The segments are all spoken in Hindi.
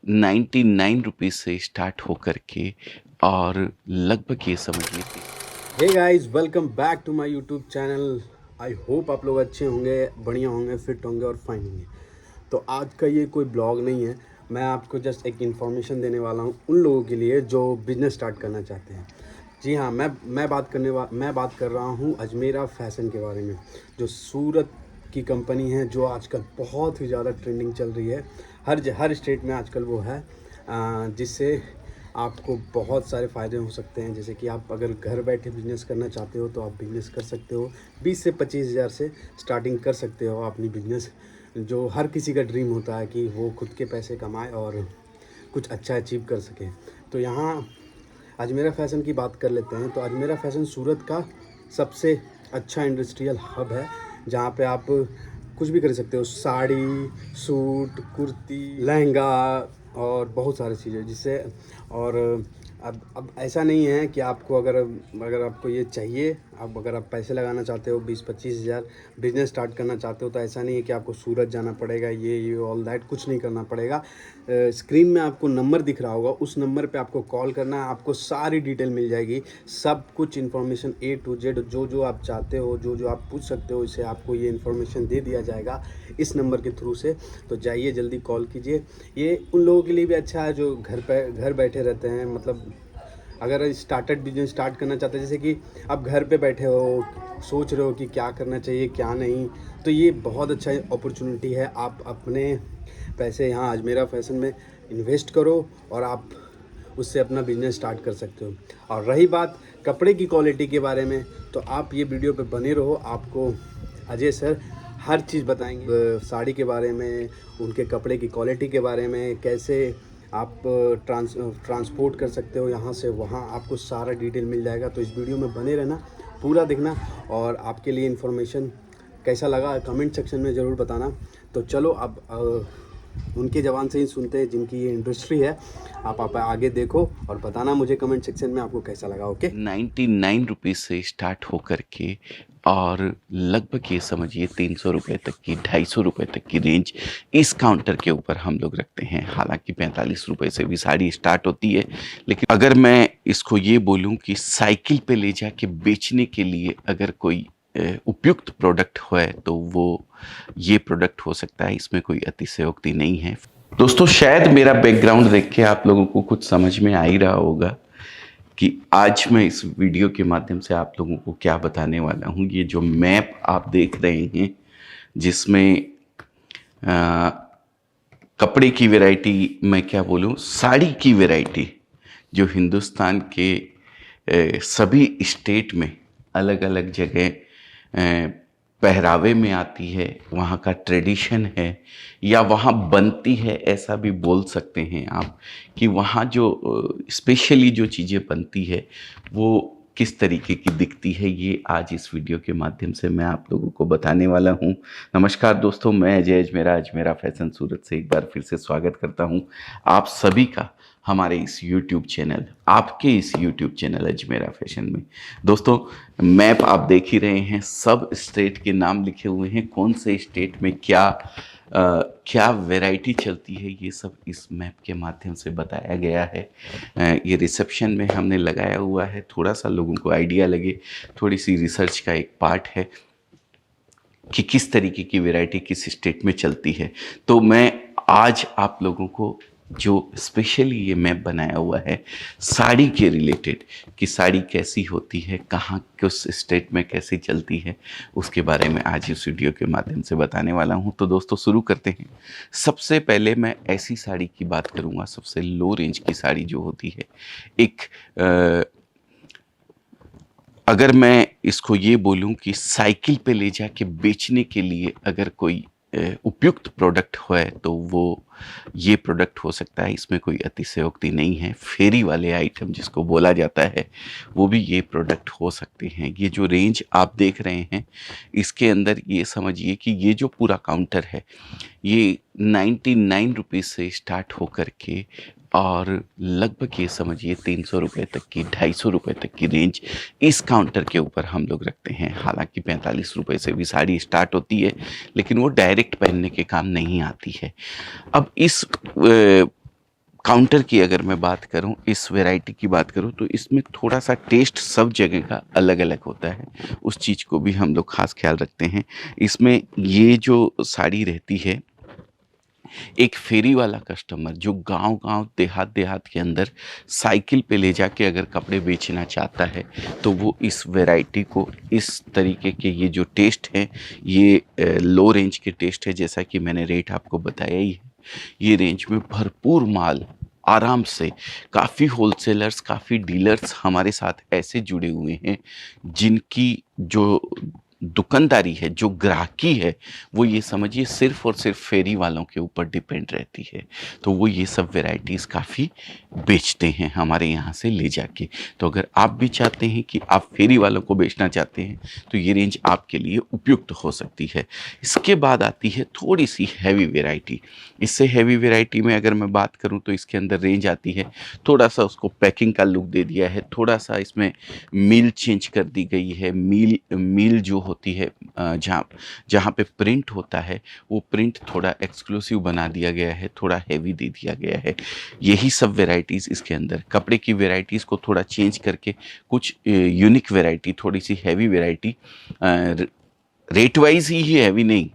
₹99 से स्टार्ट होकर के और लगभग ये समझिए hey guys, welcome back to my YouTube channel. I hope आप लोग अच्छे होंगे, बढ़िया होंगे, फिट होंगे और फाइन होंगे। तो आज का ये कोई ब्लॉग नहीं है, मैं आपको जस्ट एक इन्फॉर्मेशन देने वाला हूँ उन लोगों के लिए जो बिज़नेस स्टार्ट करना चाहते हैं। जी हाँ, मैं बात कर रहा हूँ अजमेरा फैशन के बारे में, जो सूरत की कंपनी है, जो आजकल बहुत ही ज़्यादा ट्रेंडिंग चल रही है। हर स्टेट में आजकल वो है, जिससे आपको बहुत सारे फ़ायदे हो सकते हैं। जैसे कि आप अगर घर बैठे बिज़नेस करना चाहते हो तो आप बिज़नेस कर सकते हो। 20 से 25 हज़ार से स्टार्टिंग कर सकते हो अपनी बिज़नेस। जो हर किसी का ड्रीम होता है कि वो खुद के पैसे कमाए और कुछ अच्छा अचीव कर सके। तो यहाँ अजमेरा फ़ैशन की बात कर लेते हैं। तो अजमेरा फ़ैशन सूरत का सबसे अच्छा इंडस्ट्रियल हब है, जहाँ पे आप कुछ भी कर सकते हो। साड़ी, सूट, कुर्ती, लहंगा और बहुत सारी चीज़ें जिससे। और अब ऐसा नहीं है कि आपको अगर अगर आपको ये चाहिए, अब अगर आप पैसे लगाना चाहते हो 20-25 हज़ार, बिज़नेस स्टार्ट करना चाहते हो, तो ऐसा नहीं है कि आपको सूरत जाना पड़ेगा, ये ऑल दैट कुछ नहीं करना पड़ेगा। स्क्रीन में आपको नंबर दिख रहा होगा, उस नंबर पे आपको कॉल करना है, आपको सारी डिटेल मिल जाएगी। सब कुछ इन्फॉर्मेशन A to Z, जो जो आप चाहते हो, जो जो आप पूछ सकते हो, इसे आपको ये इन्फॉर्मेशन दे दिया जाएगा इस नंबर के थ्रू से। तो जाइए, जल्दी कॉल कीजिए। ये उन लोगों के लिए भी अच्छा है जो घर बैठे रहते हैं। मतलब अगर बिजनेस स्टार्ट करना चाहते हैं, जैसे कि आप घर पे बैठे हो, सोच रहे हो कि क्या करना चाहिए क्या नहीं, तो ये बहुत अच्छा अपॉर्चुनिटी है। आप अपने पैसे यहाँ अजमेरा फैशन में इन्वेस्ट करो और आप उससे अपना बिजनेस स्टार्ट कर सकते हो। और रही बात कपड़े की क्वालिटी के बारे में, तो आप ये वीडियो पे बने रहो, आपको अजय सर हर चीज़ बताएंगे। साड़ी के बारे में, उनके कपड़े की क्वालिटी के बारे में, कैसे आप ट्रांसपोर्ट कर सकते हो यहाँ से वहाँ, आपको सारा डिटेल मिल जाएगा। तो इस वीडियो में बने रहना, पूरा देखना। और आपके लिए इन्फॉर्मेशन कैसा लगा कमेंट सेक्शन में ज़रूर बताना। तो चलो अब उनकी ज़बान से ही सुनते हैं जिनकी ये इंडस्ट्री है। आप आगे देखो और बताना मुझे कमेंट सेक्शन में आपको कैसा लगा। ओके। ₹99 से स्टार्ट होकर के और लगभग ये समझिए ₹300 तक की, ₹250 तक की रेंज इस काउंटर के ऊपर हम लोग रखते हैं। हालांकि ₹45 से भी साड़ी स्टार्ट होती है, लेकिन अगर मैं इसको ये बोलूं कि साइकिल पे ले जाके बेचने के लिए अगर कोई उपयुक्त प्रोडक्ट है तो वो ये प्रोडक्ट हो सकता है। इसमें कोई अतिशयोक्ति नहीं है। दोस्तों, शायद मेरा बैकग्राउंड देख के आप लोगों को कुछ समझ में आ ही रहा होगा कि आज मैं इस वीडियो के माध्यम से आप लोगों को क्या बताने वाला हूँ। ये जो मैप आप देख रहे हैं, जिसमें आ, कपड़े की वैरायटी, मैं क्या बोलूँ, साड़ी की वैरायटी, जो हिंदुस्तान के सभी स्टेट में अलग अलग जगह पहरावे में आती है, वहाँ का ट्रेडिशन है या वहाँ बनती है, ऐसा भी बोल सकते हैं आप कि वहाँ जो स्पेशली जो चीज़ें बनती है वो किस तरीके की दिखती है, ये आज इस वीडियो के माध्यम से मैं आप लोगों को बताने वाला हूँ। नमस्कार दोस्तों, मैं अजय अजमेरा फैशन सूरत से एक बार फिर से स्वागत करता हूँ आप सभी का हमारे इस YouTube चैनल, आपके इस YouTube चैनल अजमेरा फैशन में। दोस्तों, मैप आप देख ही रहे हैं, सब स्टेट के नाम लिखे हुए हैं, कौन से स्टेट में क्या वैरायटी चलती है, ये सब इस मैप के माध्यम से बताया गया है। ये रिसेप्शन में हमने लगाया हुआ है, थोड़ा सा लोगों को आइडिया लगे, थोड़ी सी रिसर्च का एक पार्ट है कि किस तरीके की वैरायटी किस स्टेट में चलती है। तो मैं आज आप लोगों को जो स्पेशली ये मैप बनाया हुआ है साड़ी के रिलेटेड, कि साड़ी कैसी होती है, कहाँ किस स्टेट में कैसी चलती है, उसके बारे में आज इस वीडियो के माध्यम से बताने वाला हूँ। तो दोस्तों, शुरू करते हैं। सबसे पहले मैं ऐसी साड़ी की बात करूँगा, सबसे लो रेंज की साड़ी जो होती है। एक अगर मैं इसको ये बोलूं कि साइकिल पे ले जाके बेचने के लिए अगर कोई उपयुक्त प्रोडक्ट है तो वो ये प्रोडक्ट हो सकता है। इसमें कोई अतिशयोक्ति नहीं है। फेरी वाले आइटम जिसको बोला जाता है, वो भी ये प्रोडक्ट हो सकते हैं। ये जो रेंज आप देख रहे हैं, इसके अंदर ये समझिए कि ये जो पूरा काउंटर है, ये ₹99 से स्टार्ट होकर के और लगभग ये समझिए ₹300 तक की, ₹250 तक की रेंज इस काउंटर के ऊपर हम लोग रखते हैं। हालांकि ₹45 से भी साड़ी स्टार्ट होती है, लेकिन वो डायरेक्ट पहनने के काम नहीं आती है। अब इस काउंटर की अगर मैं बात करूं, इस वैरायटी की बात करूं, तो इसमें थोड़ा सा टेस्ट सब जगह का अलग अलग होता है। उस चीज़ को भी हम लोग खास ख्याल रखते हैं। इसमें ये जो साड़ी रहती है, एक फेरी वाला कस्टमर जो गांव-गांव, देहात-देहात के अंदर साइकिल पे ले जाके अगर कपड़े बेचना चाहता है, तो वो इस वैरायटी को, इस तरीके के ये जो टेस्ट हैं, ये लो रेंज के टेस्ट है। जैसा कि मैंने रेट आपको बताया ही है। ये रेंज में भरपूर माल आराम से, काफ़ी होलसेलर्स, काफ़ी डीलर्स हमारे साथ ऐसे जुड़े हुए हैं, जिनकी जो दुकानदारी है, जो ग्राहकी है, वो ये समझिए सिर्फ़ और सिर्फ़ फेरी वालों के ऊपर डिपेंड रहती है। तो वो ये सब वैराइटीज़ काफ़ी बेचते हैं हमारे यहाँ से ले जाके। तो अगर आप भी चाहते हैं कि आप फेरी वालों को बेचना चाहते हैं, तो ये रेंज आपके लिए उपयुक्त हो सकती है। इसके बाद आती है थोड़ी-सी हैवी वैरायटी। इससे हैवी वैरायटी में अगर मैं बात करूँ, तो इसके अंदर रेंज आती है, थोड़ा-सा उसको पैकिंग का लुक दे दिया है, थोड़ा-सा इसमें मील चेंज कर दी गई है। मील मील जो होती है, जहाँ जहाँ पे प्रिंट होता है, वो प्रिंट थोड़ा एक्सक्लूसिव बना दिया गया है, थोड़ा हैवी दे दिया गया है। यही सब वैराइटीज़ इसके अंदर, कपड़े की वैराइटीज़ को थोड़ा चेंज करके कुछ यूनिक वैरायटी, थोड़ी-सी हैवी वैरायटी, रेट वाइज़ ही हैवी नहीं,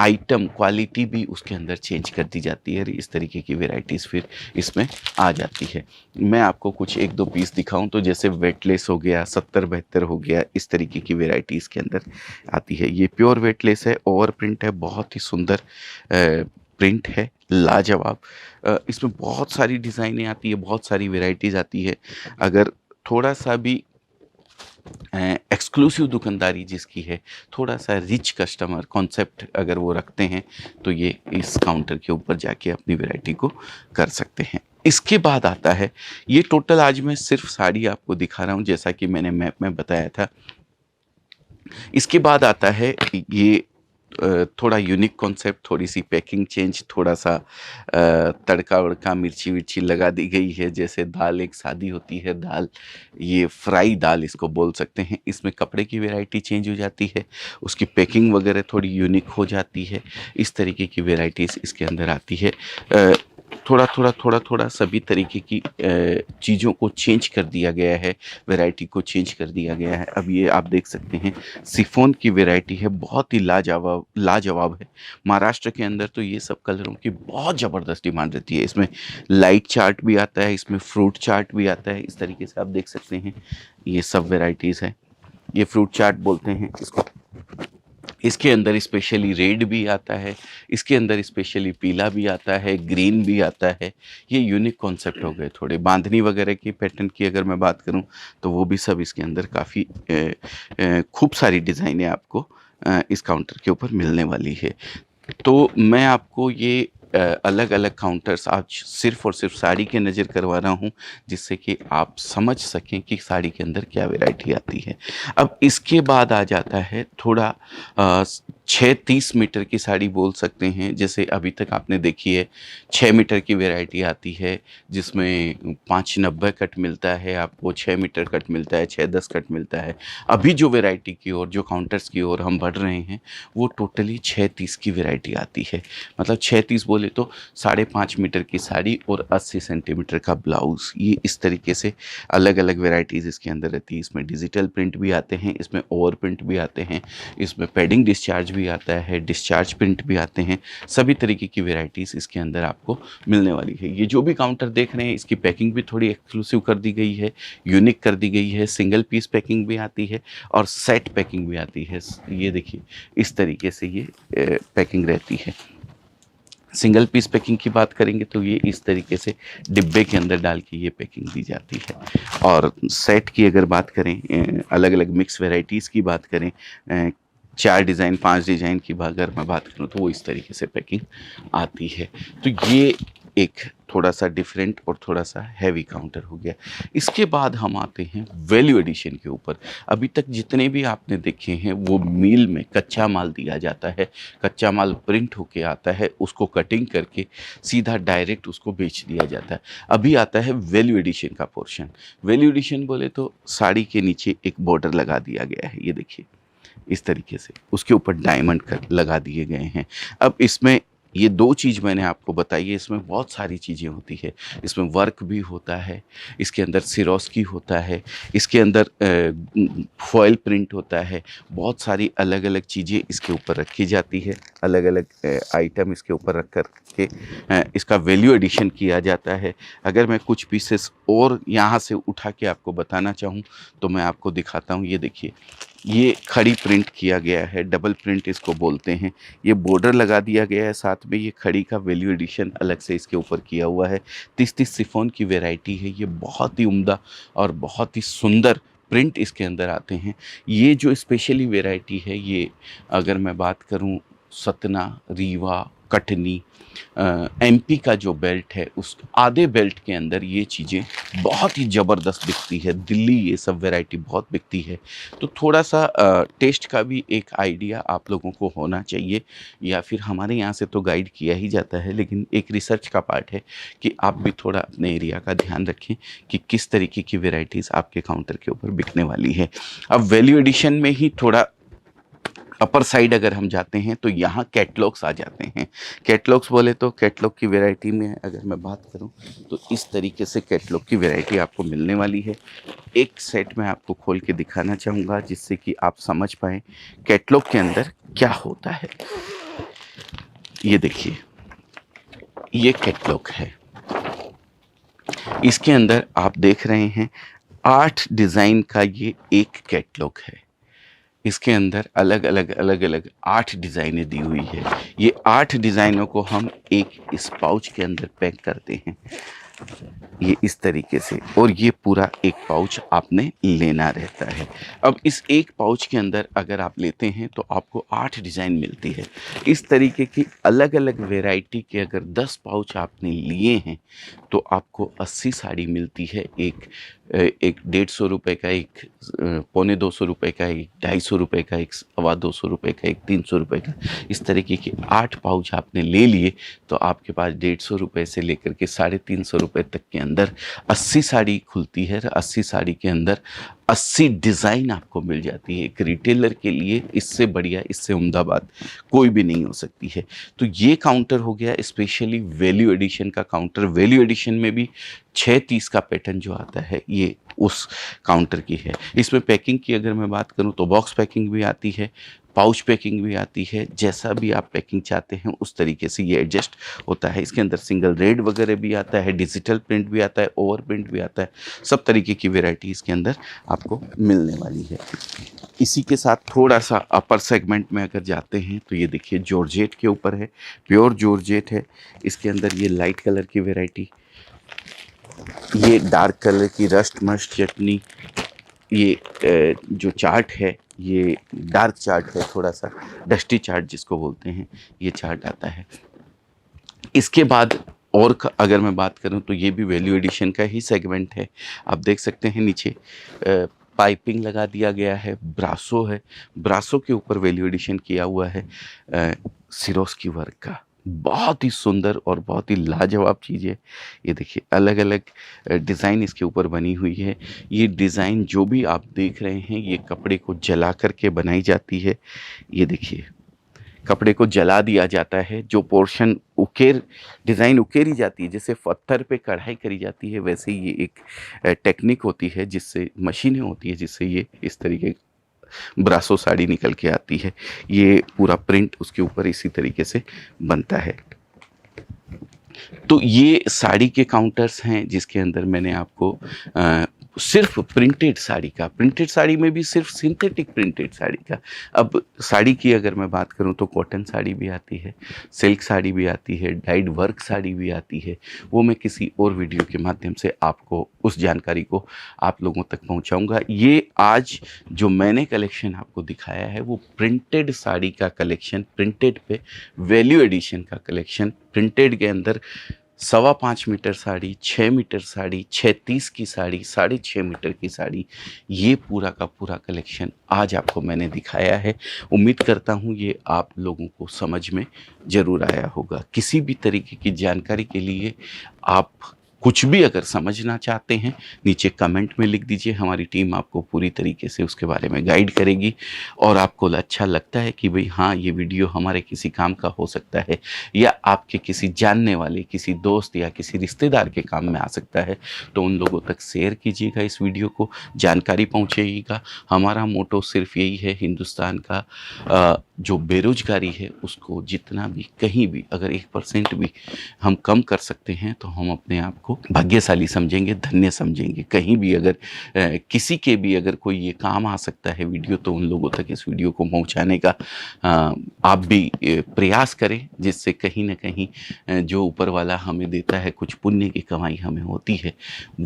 आइटम क्वालिटी भी उसके अंदर चेंज कर दी जाती है। इस तरीके की वैराइटीज़ फिर इसमें आ जाती है। मैं आपको कुछ 1-2 पीस दिखाऊं, तो जैसे वेटलेस हो गया, 70-72 हो गया, इस तरीके की वैराइटी इसके अंदर आती है। ये प्योर वेटलेस है, ओवर प्रिंट है, बहुत ही सुंदर प्रिंट है, लाजवाब। इसमें बहुत सारी डिज़ाइनें आती है, बहुत सारी वैराइटीज़ आती है। अगर थोड़ा-सा भी एक्सक्लूसिव दुकानदारी जिसकी है, थोड़ा-सा रिच कस्टमर कॉन्सेप्ट अगर वो रखते हैं, तो ये इस काउंटर के ऊपर जाके अपनी वैरायटी को कर सकते हैं। इसके बाद आता है, ये टोटल आज मैं सिर्फ़ साड़ी आपको दिखा रहा हूँ, जैसा कि मैंने मैप में बताया था। इसके बाद आता है ये थोड़ा यूनिक कॉन्सेप्ट, थोड़ी-सी पैकिंग चेंज, थोड़ा-सा तड़का-वड़का, मिर्ची-विर्ची लगा दी गई है। जैसे दाल, एक सादी होती है दाल, ये फ्राई दाल इसको बोल सकते हैं। इसमें कपड़े की वैरायटी चेंज हो जाती है, उसकी पैकिंग वगैरह थोड़ी यूनिक हो जाती है। इस तरीके की वैराइटीज़ इसके अंदर आती है। थोड़ा-थोड़ा सभी तरीके की चीज़ों को चेंज कर दिया गया है, वैरायटी को चेंज कर दिया गया है। अब ये आप देख सकते हैं, शिफॉन की वैरायटी है, बहुत ही लाजवाब लाजवाब है। महाराष्ट्र के अंदर तो ये सब कलरों की बहुत ज़बरदस्त डिमांड रहती है। इसमें लाइट चार्ट भी आता है, इसमें फ्रूट चार्ट भी आता है। इस तरीके से आप देख सकते हैं, ये सब वैराइटीज़ हैं। ये फ्रूट चार्ट बोलते हैं इसको। इसके अंदर स्पेशली रेड भी आता है, इसके अंदर स्पेशली पीला भी आता है, ग्रीन भी आता है। ये यूनिक कॉन्सेप्ट हो गए थोड़े। बांधनी वगैरह की पैटर्न की अगर मैं बात करूं, तो वो भी सब इसके अंदर काफ़ी खूब सारी डिज़ाइनें आपको इस काउंटर के ऊपर मिलने वाली है। तो मैं आपको ये अलग अलग काउंटर्स आज सिर्फ़ और सिर्फ साड़ी के नज़र करवा रहा हूँ, जिससे कि आप समझ सकें कि साड़ी के अंदर क्या वैरायटी आती है। अब इसके बाद आ जाता है थोड़ा 6-30 मीटर की साड़ी बोल सकते हैं। जैसे अभी तक आपने देखी है, 6 मीटर की वैरायटी आती है, जिसमें 590 कट मिलता है आपको, 6 मीटर कट मिलता है, 610 कट मिलता है। अभी जो वैरायटी की ओर, जो काउंटर्स की ओर हम बढ़ रहे हैं, वो टोटली 630 की वैरायटी आती है। मतलब 630 बोले तो 5.5 मीटर की साड़ी और 80 सेंटीमीटर का ब्लाउज़। ये इस तरीके से अलग अलग वैरायटीज़ इसके अंदर रहती है। इसमें डिजिटल प्रिंट भी आते हैं, इसमें ओवर प्रिंट भी आते हैं, इसमें पैडिंग डिस्चार्ज भी आता है, डिस्चार्ज प्रिंट भी आते हैं। सभी तरीके की वैरायटीज़ इसके अंदर आपको मिलने वाली है। ये जो भी काउंटर देख रहे हैं, इसकी पैकिंग भी थोड़ी एक्सक्लूसिव कर दी गई है, यूनिक कर दी गई है। सिंगल पीस पैकिंग भी आती है और सेट पैकिंग भी आती है। ये देखिए, इस तरीके से ये पैकिंग रहती है। सिंगल पीस पैकिंग की बात करेंगे, तो ये इस तरीके से डिब्बे के अंदर डाल के ये पैकिंग दी जाती है। और सेट की अगर बात करें, अलग अलग मिक्स वैरायटीज़ की बात करें, 4 डिज़ाइन 5 डिज़ाइन की अगर मैं बात करूँ, तो वो इस तरीके से पैकिंग आती है। तो ये एक थोड़ा सा डिफरेंट और थोड़ा सा हैवी काउंटर हो गया। इसके बाद हम आते हैं वैल्यू एडिशन के ऊपर। अभी तक जितने भी आपने देखे हैं, वो मिल में कच्चा माल दिया जाता है, कच्चा माल प्रिंट होके आता है, उसको कटिंग करके सीधा डायरेक्ट उसको बेच दिया जाता है। अभी आता है वैल्यू एडिशन का पोर्शन। वैल्यू एडिशन बोले तो साड़ी के नीचे एक बॉर्डर लगा दिया गया है, ये देखिए इस तरीके से, उसके ऊपर डायमंड लगा दिए गए हैं। अब इसमें ये 2 चीज़ मैंने आपको बताई है, इसमें बहुत सारी चीज़ें होती है। इसमें वर्क भी होता है, इसके अंदर सिरोस्की होता है, इसके अंदर फॉयल प्रिंट होता है, बहुत सारी अलग-अलग चीज़ें इसके ऊपर रखी जाती है, अलग-अलग आइटम इसके ऊपर रख कर के इसका वैल्यू एडिशन किया जाता है। अगर मैं कुछ पीसेस और यहाँ से उठा के आपको बताना चाहूँ, तो मैं आपको दिखाता हूँ। ये देखिए, ये खड़ी प्रिंट किया गया है, डबल प्रिंट इसको बोलते हैं। ये बॉर्डर लगा दिया गया है, साथ में ये खड़ी का वैल्यू एडिशन अलग से इसके ऊपर किया हुआ है। 30-30 शिफॉन की वैरायटी है, ये बहुत ही उम्दा और बहुत ही सुंदर प्रिंट इसके अंदर आते हैं। ये जो स्पेशली वैरायटी है, ये अगर मैं बात करूं सतना, रीवा, कटनी, एमपी का जो बेल्ट है, उस आधे बेल्ट के अंदर ये चीज़ें बहुत ही ज़बरदस्त बिकती है। दिल्ली ये सब वैरायटी बहुत बिकती है। तो थोड़ा सा टेस्ट का भी एक आइडिया आप लोगों को होना चाहिए, या फिर हमारे यहाँ से तो गाइड किया ही जाता है, लेकिन एक रिसर्च का पार्ट है कि आप भी थोड़ा अपने एरिया का ध्यान रखें कि किस तरीके की वैरायटीज़ आपके काउंटर के ऊपर बिकने वाली है। अब वैल्यू एडिशन में ही थोड़ा अपर साइड अगर हम जाते हैं तो यहाँ कैटलॉग्स आ जाते हैं। कैटलॉग्स बोले तो कैटलॉग की वैरायटी में अगर मैं बात करूँ तो इस तरीके से कैटलॉग की वैरायटी आपको मिलने वाली है। एक सेट मैं आपको खोल के दिखाना चाहूँगा जिससे कि आप समझ पाएँ कैटलॉग के अंदर क्या होता है। ये देखिए, ये कैटलॉग है। इसके अंदर आप देख रहे हैं 8 डिज़ाइन का ये एक कैटलॉग है। इसके अंदर अलग अलग 8 डिज़ाइनें दी हुई है। ये 8 डिज़ाइनों को हम एक इस पाउच के अंदर पैक करते हैं, ये इस तरीके से, और ये पूरा एक पाउच आपने लेना रहता है। अब इस एक पाउच के अंदर अगर आप लेते हैं तो आपको 8 डिज़ाइन मिलती है। इस तरीके की अलग अलग वैरायटी के अगर 10 पाउच आपने लिए हैं तो आपको 80 साड़ी मिलती है। एक 150 रुपये का, एक 250 रुपये का, एक 250 रुपये का, एक 225 रुपये का, एक 300 रुपये का। इस तरीके के 8 पाउच आपने ले लिए तो आपके पास 150 रुपये से लेकर के 350 रुपये तक के अंदर 80 साड़ी खुलती है। 80 साड़ी के अंदर 80 डिज़ाइन आपको मिल जाती है। एक रिटेलर के लिए इससे बढ़िया, इससे उम्दा बात कोई भी नहीं हो सकती है। तो ये काउंटर हो गया स्पेशली वैल्यू एडिशन का काउंटर। वैल्यू एडिशन में भी 630 का पैटर्न जो आता है ये उस काउंटर की है। इसमें पैकिंग की अगर मैं बात करूं तो बॉक्स पैकिंग भी आती है, पाउच पैकिंग भी आती है। जैसा भी आप पैकिंग चाहते हैं उस तरीके से ये एडजस्ट होता है। इसके अंदर सिंगल रेड वगैरह भी आता है, डिजिटल प्रिंट भी आता है, ओवर प्रिंट भी आता है। सब तरीके की वैरायटी इसके अंदर आपको मिलने वाली है। इसी के साथ थोड़ा सा अपर सेगमेंट में अगर जाते हैं तो ये देखिए जॉर्जेट के ऊपर है, प्योर जॉर्जेट है। इसके अंदर ये लाइट कलर की वैरायटी, ये डार्क कलर की रस्ट मस्ट चटनी, ये जो चार्ट है ये डार्क चार्ट है, थोड़ा सा डस्टी चार्ट जिसको बोलते हैं, ये चार्ट आता है। इसके बाद और अगर मैं बात करूं तो ये भी वैल्यू एडिशन का ही सेगमेंट है। आप देख सकते हैं नीचे पाइपिंग लगा दिया गया है, ब्रासो है, ब्रासो के ऊपर वैल्यू एडिशन किया हुआ है सिरोस्की वर्क का। बहुत ही सुंदर और बहुत ही लाजवाब चीज़ है। ये देखिए अलग अलग डिज़ाइन इसके ऊपर बनी हुई है। ये डिज़ाइन जो भी आप देख रहे हैं ये कपड़े को जला करके बनाई जाती है। ये देखिए कपड़े को जला दिया जाता है, जो पोर्शन डिज़ाइन उकेरी जाती है, जैसे पत्थर पे कढ़ाई करी जाती है, वैसे ये एक टेक्निक होती है जिससे मशीनें होती है जिससे ये इस तरीके ब्रासो साड़ी निकल के आती है। ये पूरा प्रिंट उसके ऊपर इसी तरीके से बनता है। तो ये साड़ी के काउंटर्स हैं जिसके अंदर मैंने आपको सिर्फ प्रिंटेड साड़ी का, प्रिंटेड साड़ी में भी सिर्फ सिंथेटिक प्रिंटेड साड़ी का। अब साड़ी की अगर मैं बात करूं तो कॉटन साड़ी भी आती है, सिल्क साड़ी भी आती है, डाइड वर्क साड़ी भी आती है। वो मैं किसी और वीडियो के माध्यम से आपको उस जानकारी को आप लोगों तक पहुंचाऊंगा। ये आज जो मैंने कलेक्शन आपको दिखाया है वो प्रिंटेड साड़ी का कलेक्शन, प्रिंटेड पे वैल्यू एडिशन का कलेक्शन। प्रिंटेड के अंदर 5.25 मीटर साड़ी, 6 मीटर साड़ी, 630 की साड़ी, 6.5 मीटर की साड़ी, ये पूरा का पूरा कलेक्शन आज आपको मैंने दिखाया है। उम्मीद करता हूँ ये आप लोगों को समझ में ज़रूर आया होगा। किसी भी तरीके की जानकारी के लिए आप कुछ भी अगर समझना चाहते हैं नीचे कमेंट में लिख दीजिए, हमारी टीम आपको पूरी तरीके से उसके बारे में गाइड करेगी। और आपको अच्छा लगता है कि भाई हाँ ये वीडियो हमारे किसी काम का हो सकता है या आपके किसी जानने वाले किसी दोस्त या किसी रिश्तेदार के काम में आ सकता है, तो उन लोगों तक शेयर कीजिएगा, इस वीडियो को जानकारी पहुँचाइएगा। हमारा मोटो सिर्फ यही है, हिंदुस्तान का जो बेरोजगारी है उसको जितना भी कहीं भी अगर 1% भी हम कम कर सकते हैं तो हम अपने आप को भाग्यशाली समझेंगे, धन्य समझेंगे। कहीं भी अगर किसी के भी अगर कोई ये काम आ सकता है वीडियो, तो उन लोगों तक इस वीडियो को पहुंचाने का आप भी प्रयास करें, जिससे कहीं ना कहीं जो ऊपर वाला हमें देता है, कुछ पुण्य की कमाई हमें होती है,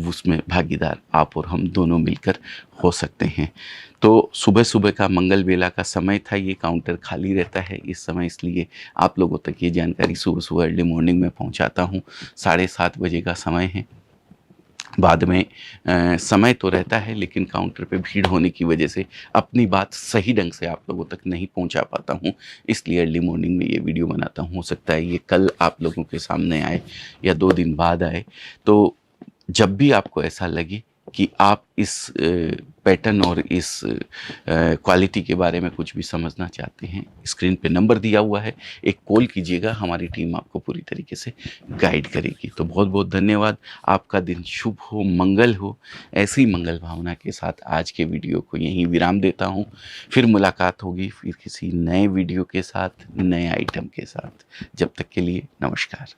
उसमें भागीदार आप और हम दोनों मिलकर हो सकते हैं। तो सुबह सुबह का मंगल बेला का समय था, ये काउंटर खाली रहता है इस समय, इसलिए आप लोगों तक ये जानकारी सुबह सुबह अर्ली मॉर्निंग में पहुंचाता हूं। 7:30 बजे का समय है। बाद में समय तो रहता है, लेकिन काउंटर पे भीड़ होने की वजह से अपनी बात सही ढंग से आप लोगों तक नहीं पहुंचा पाता हूं, इसलिए अर्ली मॉर्निंग में ये वीडियो बनाता हूं। हो सकता है ये कल आप लोगों के सामने आए या 2 दिन बाद आए। तो जब भी आपको ऐसा लगे कि आप इस पैटर्न और इस क्वालिटी के बारे में कुछ भी समझना चाहते हैं, स्क्रीन पे नंबर दिया हुआ है, एक कॉल कीजिएगा, हमारी टीम आपको पूरी तरीके से गाइड करेगी। तो बहुत बहुत धन्यवाद। आपका दिन शुभ हो, मंगल हो। ऐसी मंगल भावना के साथ आज के वीडियो को यहीं विराम देता हूँ। फिर मुलाकात होगी, फिर किसी नए वीडियो के साथ, नए आइटम के साथ। जब तक के लिए नमस्कार।